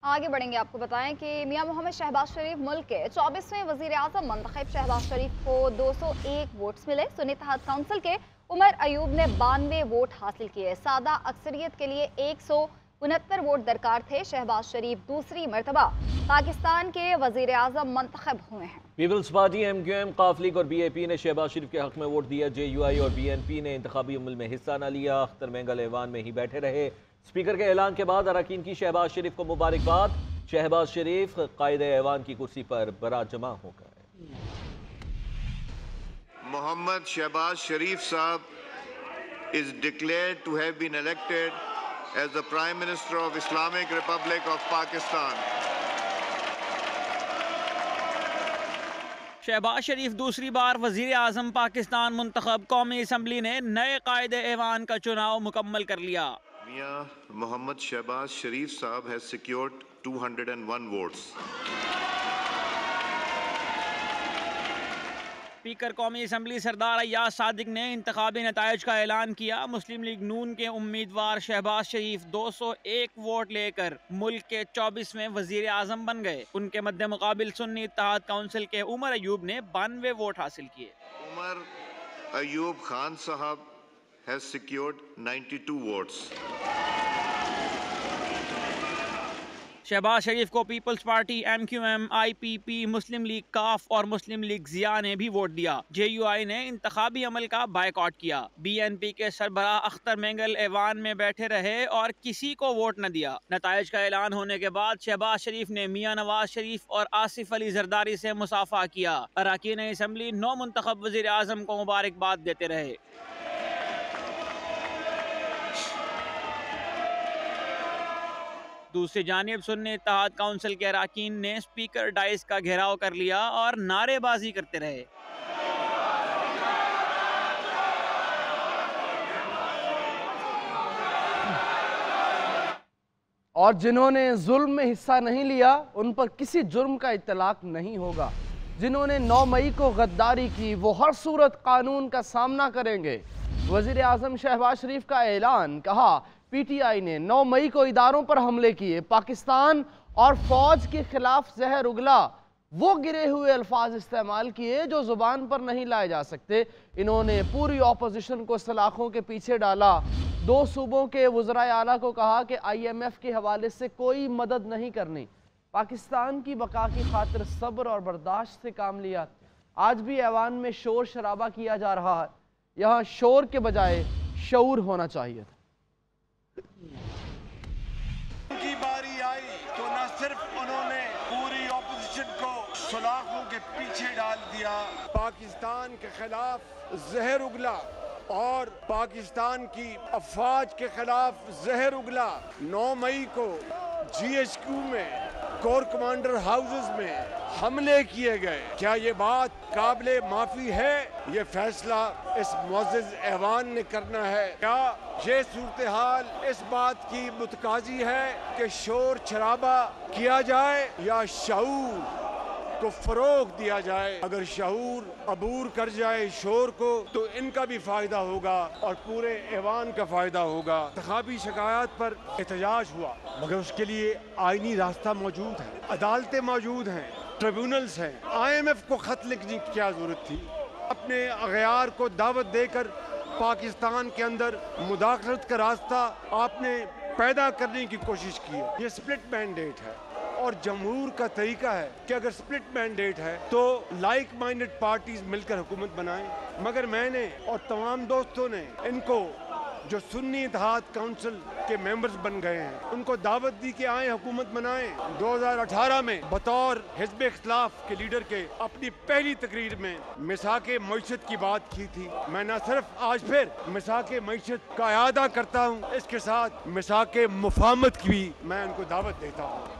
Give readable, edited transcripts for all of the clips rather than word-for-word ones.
آگے بڑھیں گے، آپ کو بتائیں کہ میاں محمد شہباز شریف ملک کے 24ویں وزیر اعظم منتخب۔ شہباز شریف کو 201 ووٹس ملے۔ سنی اتحاد کونسل کے عمر ایوب نے 92 ووٹ حاصل کیے۔ سادہ اکثریت کے لیے 169 ووٹ درکار تھے۔ شہباز شریف دوسری مرتبہ پاکستان کے وزیر اعظم منتخب ہوئے ہیں۔ Peoples party M Q M, قاف لیگ اور بی اے پی نے شہباز شریف کے حق میں ووٹ دیا۔ جے یو آئی اور بی این پی نے انتخابی عمل میں حصہ نہ لیا۔ اختر مینگل ایوان میں ہی بیٹھے رہے۔ اسپیکر کے اعلان کے بعد اراکین کی شہباز شریف کو مبارکباد۔ شہباز شریف قائد ایوان کی کرسی پر برات جمع ہو گئے۔ محمد شہباز شریف صاحب is declared to have been elected as the Prime Minister of Islamic Republic of Pakistan. Shahbaz شریف دوسری بار وزیر اعظم پاکستان منتخب۔ قومی اسمبلی نے نئے قائد ایوان کا چناؤ مکمل کر لیا۔ میاں محمد شہباز شریف صاحب has secured 201 votes. اسپیکر قومی اسمبلی سردار ایاز صادق نے انتخابی نتائج کا اعلان کیا۔ مسلم لیگ نون کے امیدوار شہباز شریف 201 ووٹ لے کر ملک کے 24ویں وزیر اعظم بن گئے۔ ان کے مد مقابل سنی اتحاد کونسل کے عمر ایوب نے 92 ووٹ حاصل کیے۔ عمر ایوب خان صاحب has secured 92 votes. Shehbaz Sharif کو peoples party, M Q M, I P P, Muslim League کاف اور مسلم لیگ ضیاء نے بھی ووٹ دیا۔ جے یو آئی نے انتخابی عمل کا بائیکاٹ کیا۔ بی این پی کے سربراہ اختر مینگل ایوان میں بیٹھے رہے اور کسی کو ووٹ نہ دیا۔ نتائج کا اعلان ہونے کے بعد شہباز شریف نے میاں نواز شریف اور آصف علی زرداری سے مصافحہ کیا۔ اراکین اسمبلی نو منتخب وزیر اعظم کو مبارکباد دیتے رہے۔ دوسری جانب سنی اتحاد کونسل کے اراکین نے اسپیکر ڈائس کا گھیراؤ کر لیا اور نعرے بازی کرتے رہے۔ اور جنہوں نے ظلم میں حصہ نہیں لیا ان پر کسی جرم کا اطلاق نہیں ہوگا۔ جنہوں نے 9 مئی کو غداری کی وہ ہر صورت قانون کا سامنا کریں گے۔ وزیر اعظم شہباز شریف کا اعلان، کہا پی ٹی آئی نے 9 مئی کو اداروں پر حملے کیے، پاکستان اور فوج کے خلاف زہر اگلا، وہ گرے ہوئے الفاظ استعمال کیے جو زبان پر نہیں لائے جا سکتے۔ انہوں نے پوری اپوزیشن کو سلاخوں کے پیچھے ڈالا۔ 2 صوبوں کے وزرائے اعلیٰ کو کہا کہ آئی ایم ایف کے حوالے سے کوئی مدد نہیں کرنی۔ پاکستان کی بقا کی خاطر صبر اور برداشت سے کام لیا۔ آج بھی ایوان میں شور شرابہ کیا جا رہا ہے، یہاں شور کے بجائے شعور ہونا چاہیے تھا۔ ان کی باری آئی تو نہ صرف انہوں نے پوری اپوزیشن کو سلاخوں کے پیچھے ڈال دیا، پاکستان کے خلاف زہر اگلا اور پاکستان کی افواج کے خلاف زہر اگلا۔ 9 مئی کو جی ایچ کیو میں، کور کمانڈر ہاؤسز میں حملے کیے گئے۔ کیا یہ بات قابل معافی ہے؟ یہ فیصلہ اس معزز ایوان نے کرنا ہے۔ کیا یہ صورتحال اس بات کی متقاضی ہے کہ شور شرابہ کیا جائے یا شعور کو فروغ دیا جائے؟ اگر شعور عبور کر جائے شور کو تو ان کا بھی فائدہ ہوگا اور پورے ایوان کا فائدہ ہوگا۔ انتخابی شکایات پر احتجاج ہوا مگر اس کے لیے آئینی راستہ موجود ہے، عدالتیں موجود ہیں، ٹریبیونلز ہیں۔ آئی ایم ایف کو خط لکھنے کی کیا ضرورت تھی؟ اپنے اغیار کو دعوت دے کر پاکستان کے اندر مداخلت کا راستہ آپ نے پیدا کرنے کی کوشش کی ہے۔ یہ سپلٹ مینڈیٹ ہے اور جمہور کا طریقہ ہے کہ اگر سپلٹ مینڈیٹ ہے تو لائک مائنڈڈ پارٹیز مل کر حکومت بنائیں، مگر میں نے اور تمام دوستوں نے ان کو جو سنی اتحاد کونسل کے ممبرز بن گئے ہیں ان کو دعوت دی کہ آئیں حکومت بنائیں۔ 2018 میں بطور حزب اختلاف کے لیڈر کے اپنی پہلی تقریر میں میثاق معیشت کی بات کی تھی۔ میں نہ صرف آج پھر میثاق معیشت کا اعادہ کرتا ہوں، اس کے ساتھ میثاق مفاہمت کی بھی میں ان کو دعوت دیتا ہوں۔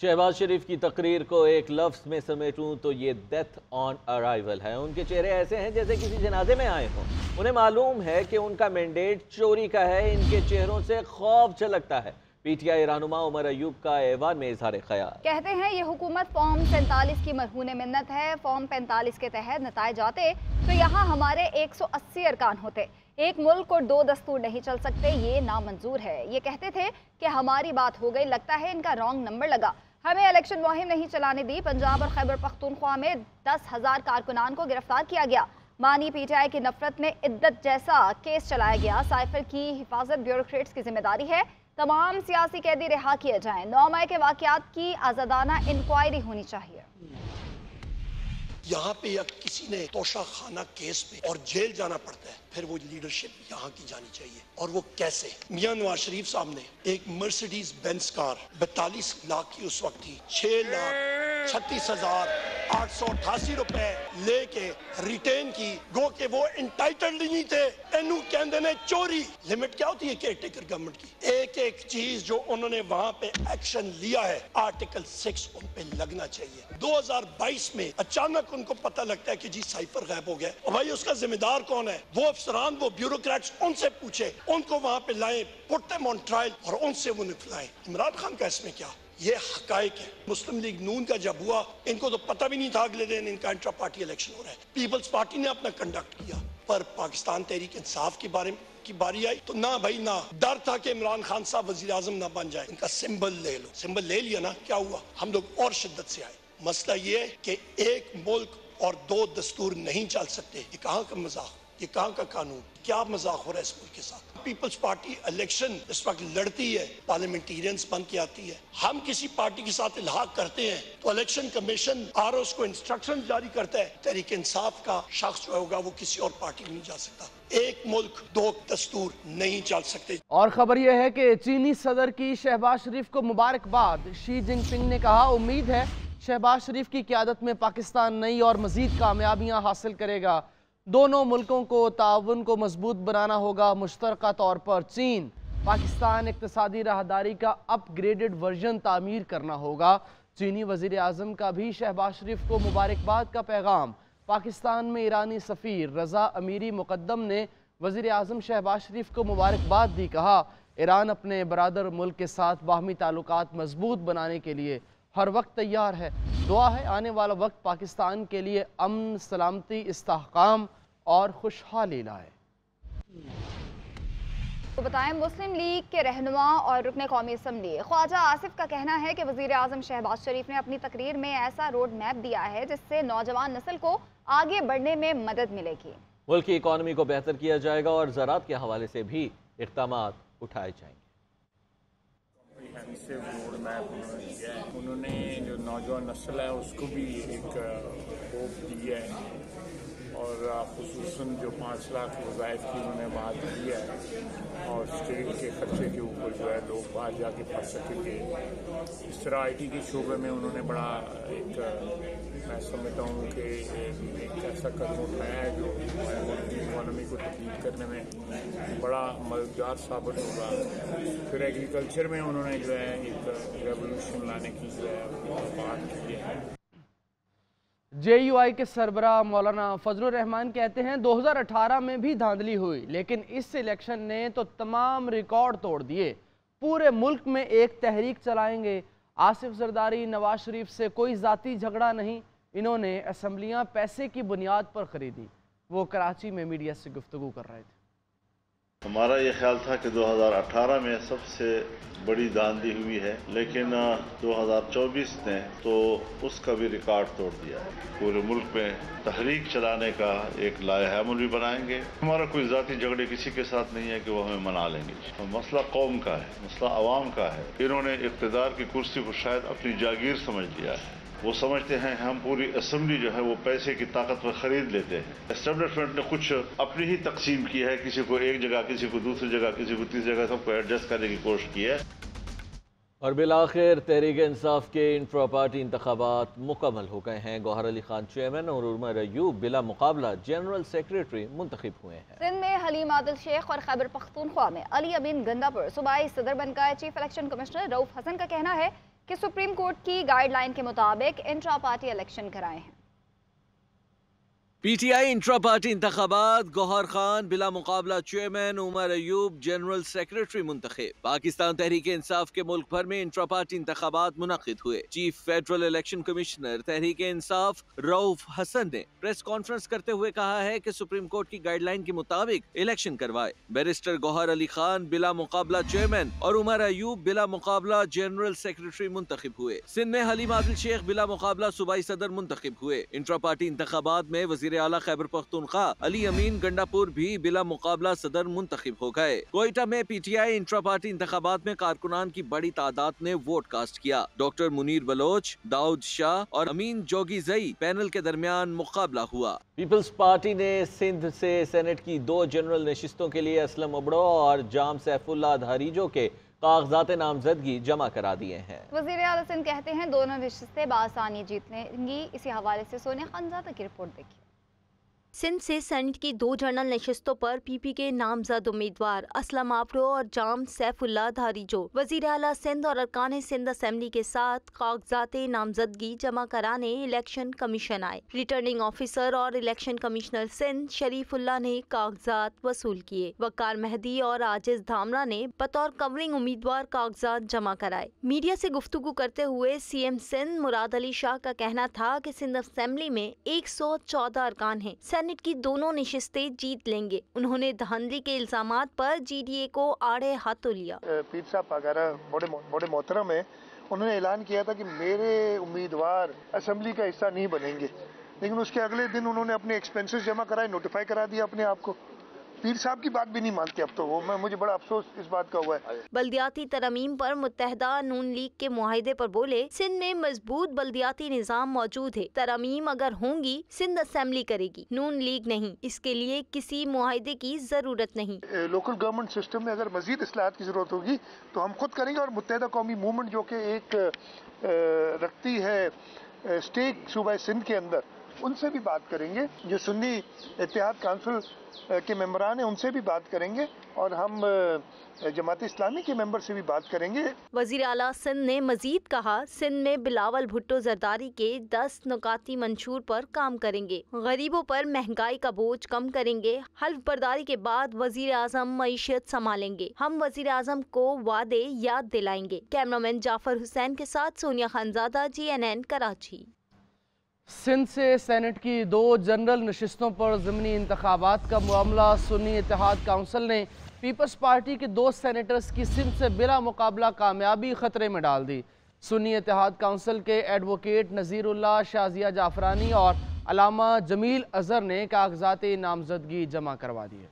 شہباز شریف کی تقریر کو ایک لفظ میں سمیٹوں تو یہ ڈیتھ آن ارائیول ہے۔ ان کے چہرے ایسے ہیں جیسے کسی جنازے میں آئے ہوں۔ انہیں معلوم ہے کہ ان کا مینڈیٹ چوری کا ہے، ان کے چہروں سے خوف جھلکتا ہے۔ PTI रहनुमा उमर अयूब का ऐवान में इजहार ख्याल। कहते हैं ये हुकूमत फॉर्म 47 की मरहून मिन्नत है। फॉर्म 45 के तहत नताए जाते तो यहाँ हमारे 180 अरकान होते। एक मुल्क और 2 दस्तूर नहीं चल सकते, ये नामंजूर है। ये कहते थे कि हमारी बात हो गई, लगता है इनका रॉन्ग नंबर लगा। हमें इलेक्शन मुहिम नहीं चलाने दी। पंजाब और खैबर पख्तूनख्वा में 10,000 कारकुनान को गिरफ्तार किया गया। मानी PTI की नफरत में इद्दत जैसा केस चलाया गया। साइफर की हिफाजत ब्यूरोक्रेट्स की जिम्मेदारी है। तमाम सियासी कैदी रिहा किए जाएं। 9 मई के वाकयात की आज़ादाना इंक्वायरी होनी चाहिए। यहाँ पे या किसी ने तोशा खाना केस में और जेल जाना पड़ता है, फिर वो लीडरशिप यहाँ की जानी चाहिए। और वो कैसे? मियां नवाज शरीफ साहब ने एक मर्सिडीज बेंज कार 42 लाख की उस वक्त थी, 6,36,888 रुपए लेके रिटेन की। गो के वो इंटाइटल्ड नहीं थे। इनू कहते ने चोरी। लिमिट क्या होती है केयरटेकर गवर्नमेंट की? एक एक चीज जो उन्होंने वहां पे एक्शन लिया है, आर्टिकल 6 उन पे लगना चाहिए। 2022 में अचानक उनको पता लगता है कि जी साइफर गायब हो गया। और भाई उसका जिम्मेदार कौन है? वो अफसरान, वो ब्यूरोक्रेट्स, उनसे पूछे, उनको वहां पे लाए, पुट देम ऑन ट्रायल और उनसे वो निकलाएं। इमरान खान का इसमें क्या? ये हकायक है। मुस्लिम लीग नून का जब हुआ, इनको तो पता भी नहीं था अगले दिन इनका इंट्रा पार्टी इलेक्शन हो रहा है। पीपल्स पार्टी ने अपना कंडक्ट किया, पर पाकिस्तान तहरीक इंसाफ की बारी आई तो ना भाई ना। डर था कि इमरान खान साहब वजीर आजम ना बन जाए। इनका सिंबल ले लो। सिंबल ले लिया ना, क्या हुआ? हम लोग और शिद्दत से आए। मसला ये है कि एक मुल्क और 2 दस्तूर नहीं चल सकते। ये कहाँ का मजाक, ये कहाँ का कानून? क्या मजाक हो रहा है इस मुल्क के साथ? पीपल्स पार्टी इलेक्शन इस वक्त लड़ती है, पार्लियामेंटेरियंस बन के आती है। हम किसी पार्टी के साथ इल्हाक करते हैं तो इलेक्शन कमीशन ROs को इंस्ट्रक्शन जारी करता है। तहरीक इंसाफ का शख्स जो होगा वो किसी और पार्टी में नहीं जा सकता। एक मुल्क 2 दस्तूर नहीं चल सकते। और खबर यह है कि चीनी सदर की शहबाज शरीफ को मुबारकबाद। शी जिनपिंग ने कहा, उम्मीद है शहबाज शरीफ की क़यादत में पाकिस्तान नई और मज़ीद कामयाबियाँ हासिल करेगा। दोनों मुल्कों को ताउन को मजबूत बनाना होगा। मुश्तरका तौर पर चीन पाकिस्तान इक़्तिसादी राहदारी का अपग्रेडेड वर्जन तामीर करना होगा। चीनी वज़ीर आज़म का भी शहबाज शरीफ को मुबारकबाद का पैगाम। पाकिस्तान में ईरानी सफ़ीर रज़ा अमीरी मुक़द्दम ने वज़ीर आज़म शहबाज शरीफ को मुबारकबाद दी। कहा, ईरान अपने बरादर मुल्क के साथ बाहमी ताल्लुकात मजबूत बनाने के लिए हर वक्त तैयार है। दुआ है आने वाला वक्त पाकिस्तान के लिए अमन, सलामती, इस्तेहकाम और खुशहाली लाए। तो बताएं, मुस्लिम लीग के रहनुमा और रुकन कौमी असम्बली ख्वाजा आसिफ का कहना है कि वज़ीर आज़म शहबाज शरीफ ने अपनी तकरीर में ऐसा रोड मैप दिया है जिससे नौजवान नस्ल को आगे बढ़ने में मदद मिलेगी। मुल्क की इकॉनमी को बेहतर किया जाएगा और ज़राअत के हवाले से भी इक़दामात उठाए जाएंगे। रोड मैप उन्होंने जो नौजवान नस्ल है उसको भी एक होप दी है और खुसूसन जो 5 लाख वज़ाइफ की उन्होंने बात की है और स्टेट के खर्चे के ऊपर जो है लोग बाहर जाके पढ़ सकेंगे। इस तरह IT के शोबे में उन्होंने बड़ा एक मैं समझता हूँ कि एक ऐसा कदम उठाया है जो हमारे मुल्क की इकॉनमी को तब्दील करने में बड़ा मददगार साबित होगा। फिर एग्रीकल्चर में उन्होंने जो है एक रेवोल्यूशन लाने की जो है बात की है। JUI के सरबराह मौलाना फजलुर रहमान कहते हैं 2018 में भी धांधली हुई, लेकिन इस इलेक्शन ने तो तमाम रिकॉर्ड तोड़ दिए। पूरे मुल्क में एक तहरीक चलाएंगे। आसिफ जरदारी, नवाज शरीफ से कोई ज़ाती झगड़ा नहीं, इन्होंने असम्बलियाँ पैसे की बुनियाद पर ख़रीदी। वो कराची में मीडिया से गुफ्तगू कर रहे थे। हमारा ये ख्याल था कि 2018 में सबसे बड़ी धांधली हुई है, लेकिन 2024 ने तो उसका भी रिकॉर्ड तोड़ दिया है। पूरे मुल्क में तहरीक चलाने का एक लायहामल भी बनाएंगे। हमारा कोई ज़ाती झगड़े किसी के साथ नहीं है कि वो हमें मना लेंगे। तो मसला कौम का है, मसला अवाम का है। इन्होंने इक़्तिदार की कुर्सी को शायद अपनी जागीर समझ लिया है। वो समझते हैं हम पूरी असेंबली जो है वो पैसे की ताकत पर खरीद लेते हैं। एस्टेब्लिशमेंट ने कुछ अपनी ही तकसीम की है, किसी को एक जगह, किसी को दूसरी जगह, किसी को तीसरी जगह, सबको एडजस्ट करने की कोशिश की है। और बिलाखिर तहरीक इंसाफ के इंट्रा पार्टी इंतखाबात मुकम्मल हो गए हैं। गौहर अली खान चेयरमैन और उमर अयूब बिला मुकाबला जनरल सेक्रेटरी मुंतखब हुए हैं। सिंध में हलीम आदिल शेख और खैबर पख्तूनख्वा में अली अमीन गंदापुर सूबाई सदर बनकर chief election commissioner Rauf Hasan का कहना है कि सुप्रीम कोर्ट की गाइडलाइन के मुताबिक इंट्रा पार्टी इलेक्शन कराए हैं। PTI इंट्रा पार्टी इंतखाबात, गौहर खान बिला मुकाबला chairman, Umar Ayub general secretary मुंतखब। पाकिस्तान तहरीक इंसाफ के मुल्क भर में इंट्रा पार्टी इंतखाबात मुनक्किद हुए। Chief federal election commissioner Tehreek Insaf Rauf Hasan ने प्रेस कॉन्फ्रेंस करते हुए कहा है कि सुप्रीम कोर्ट की गाइडलाइन के मुताबिक इलेक्शन करवाए। बैरिस्टर गौहर अली खान बिला मुकाबला चेयरमैन और उमर अयूब बिला मुकाबला जनरल सेक्रेटरी मुंतखब हुए। सिंध में हलीम आदिल शेख बिला मुकाबला सूबाई सदर मुंतखब हुए। इंट्रा पार्टी इंतखाबात में वजीर आला खैबर पख्तूनख्वा अली अमीन गंडापुर भी बिला मुकाबला सदर मुंतखब हो गए। कोयटा में PTI इंट्रा पार्टी इंतखाबात में कारकुनान की बड़ी तादाद ने वोट कास्ट किया। डॉक्टर मुनीर बलोच, दाऊद शाह और अमीन जोगी जई पैनल के दरमियान मुकाबला हुआ। पीपल्स पार्टी ने सिंध से सेनेट की 2 जनरल नशिस्तों के लिए असलम उबड़ो और जाम सैफुल्लाह धारीजो के कागजात नामजदगी जमा करा दिए हैं। वज़ीर आला सिंध कहते हैं दोनों नशिस्तें बआसानी जीत लेंगी। इसी हवाले से सोनिया खानजादा की रिपोर्ट देखिए। सिंध से सेनेट की 2 जनरल नशिस्तों पर PP के नामजद उम्मीदवार असलम आबरो और जाम सैफुल्लाह धारीजो वजीर आला सिंध और अरकान सिंध असेंबली के साथ कागजात नामजदगी जमा कराने इलेक्शन कमीशन आए। रिटर्निंग ऑफिसर और इलेक्शन कमिश्नर सिंध शरीफुल्लाह ने कागजात वसूल किए। वकार मेहदी और आजिज धामरा ने बतौर कवरिंग उम्मीदवार कागजात जमा कराए। मीडिया से गुफ्तगू करते हुए CM सिंध मुराद अली शाह का कहना था कि सिंध असेंबली में 114 अरकान हैं। सेनेट की दोनों नशिस्तें जीत लेंगे। उन्होंने धांधली के इल्जामात पर GDA को आड़े हाथों लिया। पीर साहब वगैरह बड़े मोहतरम है, उन्होंने ऐलान किया था कि मेरे उम्मीदवार असेंबली का हिस्सा नहीं बनेंगे, लेकिन उसके अगले दिन उन्होंने अपने एक्सपेंसेस जमा कराए, नोटिफाई करा दिया अपने आप को। पीर साहब की बात भी नहीं मानते अब तो वो। मुझे बड़ा अफसोस इस बात का हुआ है। बल्दियाती तरमीम पर मुत्तहदा नून लीग के मुआहिदे पर बोले, सिंध में मजबूत बल्दियाती निज़ाम मौजूद है। तरमीम अगर होंगी सिंध असेंबली करेगी, नून लीग नहीं। इसके लिए किसी मुआहिदे की जरूरत नहीं। लोकल गवर्नमेंट सिस्टम में अगर मजीद इस्लाहात की जरूरत होगी तो हम खुद करेंगे, और मुत्तहदा कौमी मूवमेंट जो कि एक रखती है स्टेक सूबा सिंध के अंदर, उनसे भी बात करेंगे। जो सुन्नी इत्तेहाद काउंसिल के मेंबरान हैं उनसे भी बात करेंगे, और हम जमात इस्लामी के मेंबर से भी बात करेंगे। वजीर आला सिंध ने मजीद कहा, सिंध में बिलावल भुट्टो जरदारी के 10 नुकाती मंशूर पर काम करेंगे। गरीबों पर महंगाई का बोझ कम करेंगे। हल्फ बर्दारी के बाद वजीर आजम मईशत संभालेंगे। हम वजीर आजम को वादे याद दिलाएंगे। कैमरामैन जाफर हुसैन के साथ सोनिया खानजादा, GNN कराची। सिंध से सेनेट की 2 जनरल नशिस्तों पर ज़मीनी इंतखाबात का मामला सुन्नी इत्तेहाद काउंसिल ने पीपल्स पार्टी के 2 सेनेटर्स की सिंध से बिला मुकाबला कामयाबी खतरे में डाल दी। सुन्नी इत्तेहाद काउंसिल के एडवोकेट नज़ीरुल्लाह, शाजिया जाफरानी और अलामा जमील अजहर ने कागजात नामजदगी जमा करवा दिए।